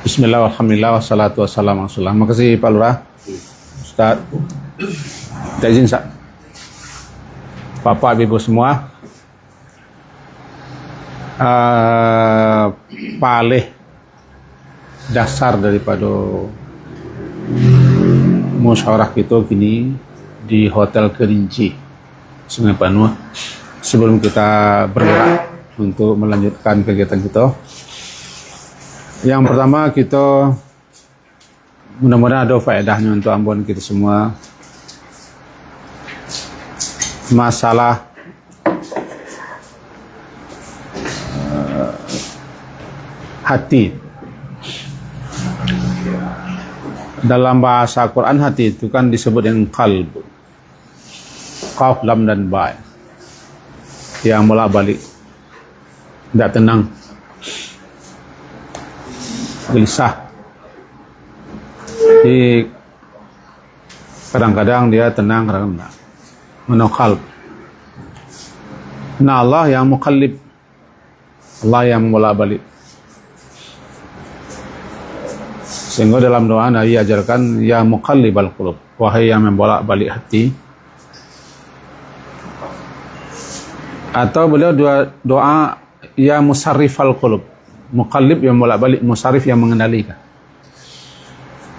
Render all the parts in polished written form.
Bismillah, alhamdulillah, wassalatu wassalamu ala Rasulullah. Makasih Pak Lurah, Ustaz. Minta izin, Ustaz. Bapak, Ibu semua, paling dasar daripada musyawarah kita kini di Hotel Kerinci, Sungai Panua. Sebelum kita bergerak untuk melanjutkan kegiatan kita, yang pertama kita mudah-mudahan ada faedahnya untuk ambon kita semua. Masalah hati. Dalam bahasa Quran hati itu kan disebut dengan qalb. Qaf, lam dan ba. Yang bolak-balik. Tidak tenang. Gelisah. Jadi kadang-kadang dia tenang, kadang-kadang tidak. Menokal. Nah, Allah yang muqallib, Allah yang membolak-balik. Sehingga dalam doa Nabi ajarkan, ya muqallibal qulub, wahai yang membolak-balik hati. Atau beliau doa ya musarrifal qulub, muqallib yang membolak-balik, musarrif yang mengendalikan.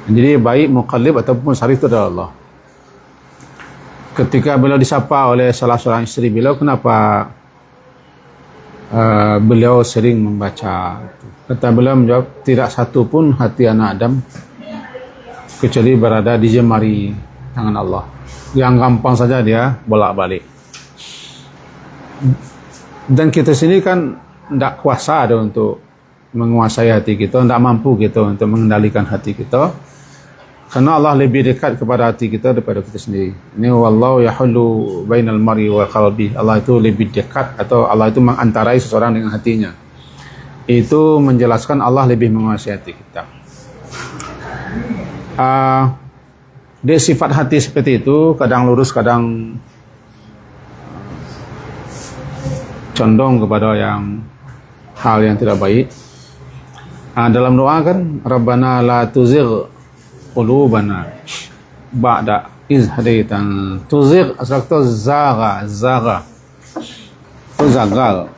Jadi baik muqallib ataupun musarrif itu adalah Allah. Ketika beliau disapa oleh salah seorang istri beliau, kenapa beliau sering membaca? Kata beliau menjawab, tidak satu pun hati anak Adam kecuali berada di jemari tangan Allah. Yang gampang saja dia bolak-balik. Dan kita sini kan tidak kuasa ada untuk menguasai hati kita, tidak mampu kita untuk mengendalikan hati kita. Karena Allah lebih dekat kepada hati kita daripada kita sendiri. Ini wallahu yahullu bainal mar'i wa qalbi. Allah itu lebih dekat, atau Allah itu mengantarai seseorang dengan hatinya. Itu menjelaskan Allah lebih menguasai hati kita. Dia sifat hati seperti itu, kadang lurus, kadang condong kepada hal yang tidak baik. Dalam doa kan, Rabbana la tuzigh qulubana ba'da iz hadaitan. Tuzigh asal itu zaga itu zagal,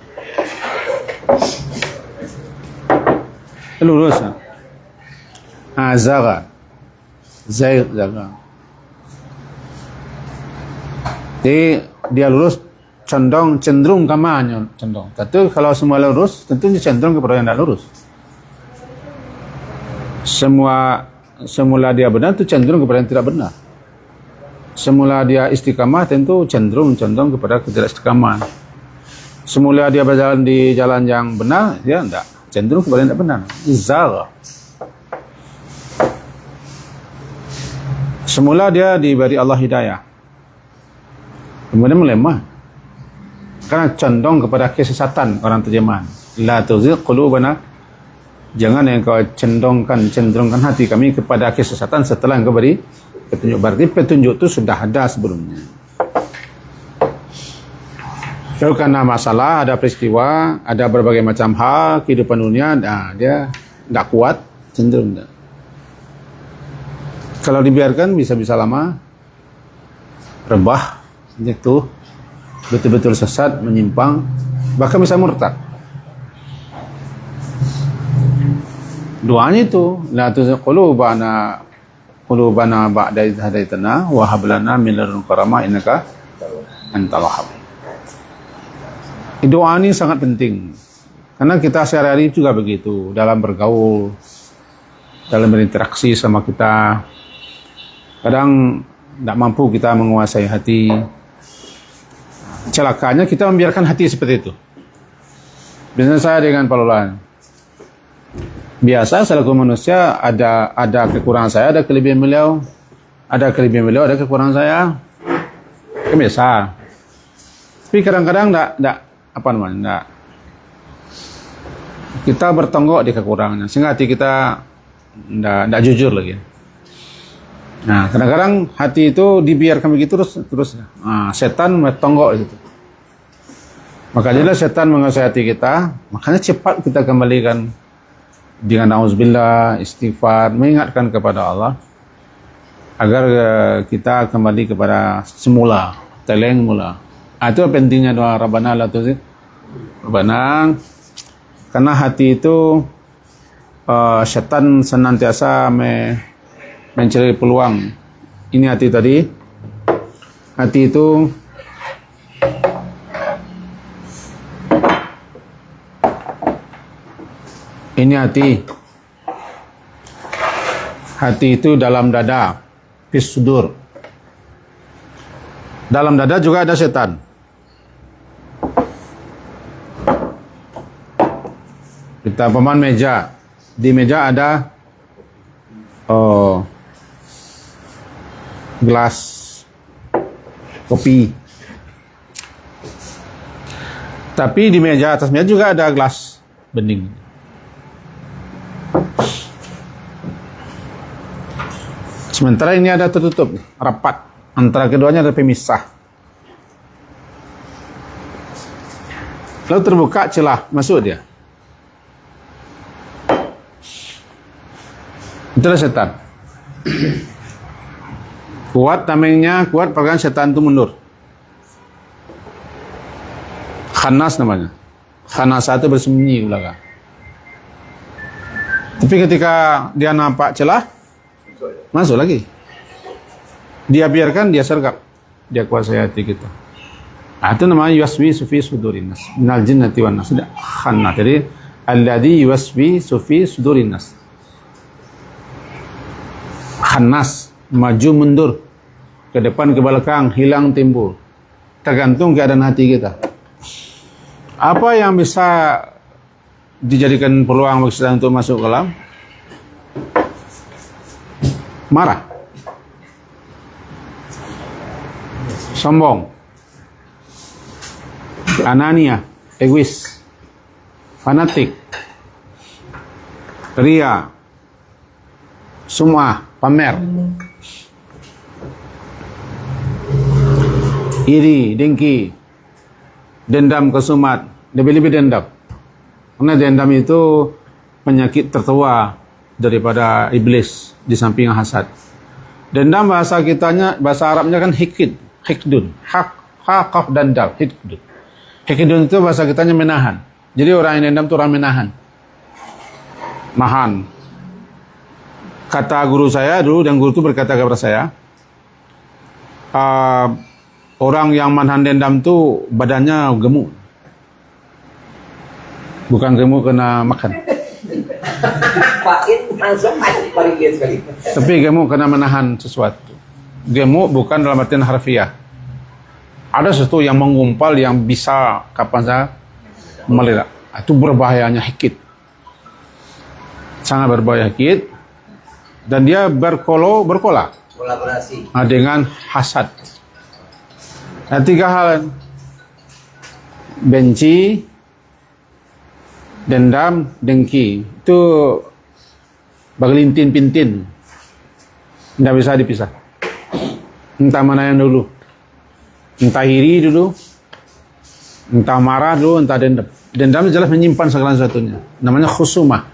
lurus. Zaga zaga, jadi dia lurus, cenderung kamanya condong. Tentu kalau semua lurus, tentunya cenderung kepada yang tidak lurus. Semula dia benar, itu cenderung kepada yang tidak benar. Semula dia istiqamah, tentu cenderung kepada ketidak istiqamah. Semula dia berjalan di jalan yang benar, dia tidak cenderung kepada yang tidak benar. Zara. Semula dia diberi Allah hidayah, kemudian melemah karena condong kepada kesesatan. Orang terjemahan, la tuzigh qulubana, jangan yang kau cenderungkan hati kami kepada kesesatan setelah engkau beri petunjuk. Berarti petunjuk itu sudah ada sebelumnya. Kalau karena masalah, ada peristiwa, ada berbagai macam hal kehidupan dunia, dia tidak kuat, cenderung tidak. Kalau dibiarkan bisa-bisa lama rebah, itu betul-betul sesat, menyimpang, bahkan bisa murtad. Doanya itu, la tuzigh qulubana ba'da idh hadaitana wa hab lana min ladunka rahmah innaka antal wahhab. Doa ini sangat penting, karena kita sehari-hari juga begitu, dalam bergaul, dalam berinteraksi sama kita. Kadang tidak mampu kita menguasai hati. Celakanya kita membiarkan hati seperti itu. Biasanya saya dengan Pak Lolan, biasa selaku manusia, ada kekurangan saya, ada kelebihan beliau, ada kekurangan saya, biasa. Tapi kadang-kadang tidak kita bertonggok di kekurangannya, sehingga hati kita tidak jujur lagi. Nah, kadang-kadang hati itu dibiarkan begitu terus. Setan bertonggok di situ. Makanya setan menguasai hati kita, makanya cepat kita kembalikan dengan auzubillah, istighfar, mengingatkan kepada Allah agar kita kembali kepada semula, teleng mula. Itu pentingnya doa Rabbana la tuzigh Rabbana, karena hati itu syaitan senantiasa mencari peluang. Ini hati tadi, hati itu ini hati itu dalam dada, fis sudur. Dalam dada juga ada setan. Kita paman meja, di meja ada gelas kopi. Tapi di meja, atas meja juga ada gelas bening. Sementara ini ada tertutup, rapat. Antara keduanya ada pemisah. Lalu terbuka celah, masuk dia. Itulah setan. Kuat tamengnya, kuat perkataan setan itu mundur. Khanas namanya. Khanas itu bersembunyi di belakang. Tapi ketika dia nampak celah, masuk lagi. Dia biarkan, dia sergap. Dia kuasai hati kita. Itu namanya yuwaswisu fi sudurin nas. Minal jinnati wan nas. Khannas. Jadi alladzi yuwaswisu fi sudurin nas. Khannas, maju mundur, ke depan ke belakang, hilang timbul. Tergantung keadaan hati kita. Apa yang bisa dijadikan peluang bagi kita untuk masuk ke dalam? Marah, sombong, anania, egois, fanatik, ria, sum'ah, pamer, iri, dengki, dendam, kesumat, lebih-lebih dendam. Karena dendam itu penyakit tertua daripada iblis di samping hasad. Dendam bahasa kitanya, bahasa Arabnya kan hikdun, haqaf dan dal, hikdun. Hikdun itu bahasa kitanya menahan. Jadi orang yang dendam itu orang menahan. Mahan. Kata guru saya dulu, dan guru itu berkata kepada saya, orang yang menahan dendam itu badannya gemuk. Bukan gemuk kena makan. Tapi gemuk kena menahan sesuatu. Gemuk bukan dalam artian harfiah. Ada sesuatu yang menggumpal yang bisa kapan saja meledak. Itu berbahayanya hikid. Sangat berbahaya hikid. Dan dia kolaborasi dengan hasad. Nah, 3 hal: benci, dendam, dengki. Itu bagelintin-pintin, tidak bisa dipisah. Entah mana yang dulu, entah iri dulu, entah marah dulu, entah dendam. Dendam jelas menyimpan segala sesuatunya. Namanya khusumah.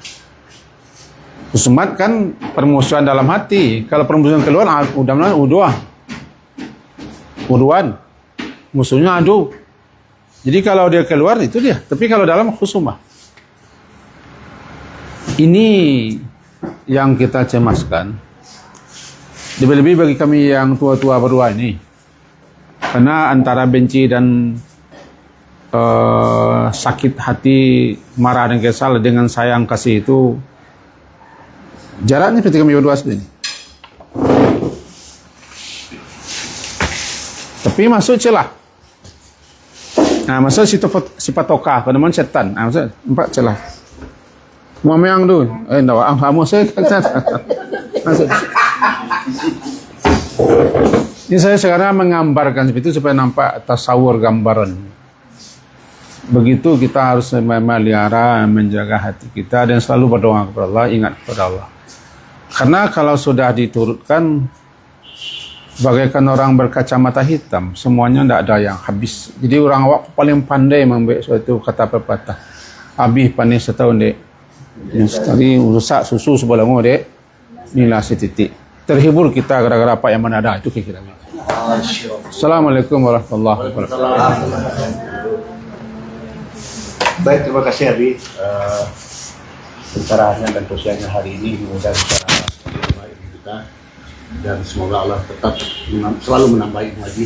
Khusumat kan permusuhan dalam hati. Kalau permusuhan keluar, udah mulai uduan. Musuhnya adu. Jadi kalau dia keluar, itu dia. Tapi kalau dalam khusumah. Ini yang kita cemaskan. Lebih-lebih bagi kami yang tua-tua berdua ini. Karena antara benci dan sakit hati, marah dan kesal dengan sayang kasih itu jaraknya seperti kami berdua sendiri. Tapi masuk celah. Nah, masuk sifat toka, penemuan setan. Nah, masuk 4 celah. Mama yang tu, ndak kamu saya. Masuk. Ini saya sekarang menggambarkan seperti itu supaya nampak tasawur gambaran. Begitu kita harus memelihara, menjaga hati kita dan selalu berdoa kepada Allah, ingat kepada Allah. Karena kalau sudah diturutkan bagaikan orang berkacamata hitam, semuanya tidak ada yang habis. Jadi orang awak paling pandai membuat suatu kata pepatah. Habis panis setahun dek, Yang sekali rusak susu sebelah ngode, inilah setitik. Terhibur kita gara-gara apa yang mana ada itu kira-kira. Assalamualaikum warahmatullahi wabarakatuh. Baik, terima kasih Abi. Pencerahannya dan tausiahnya hari ini mudah bisa baik kita dan semoga Allah tetap selalu menambahi lagi.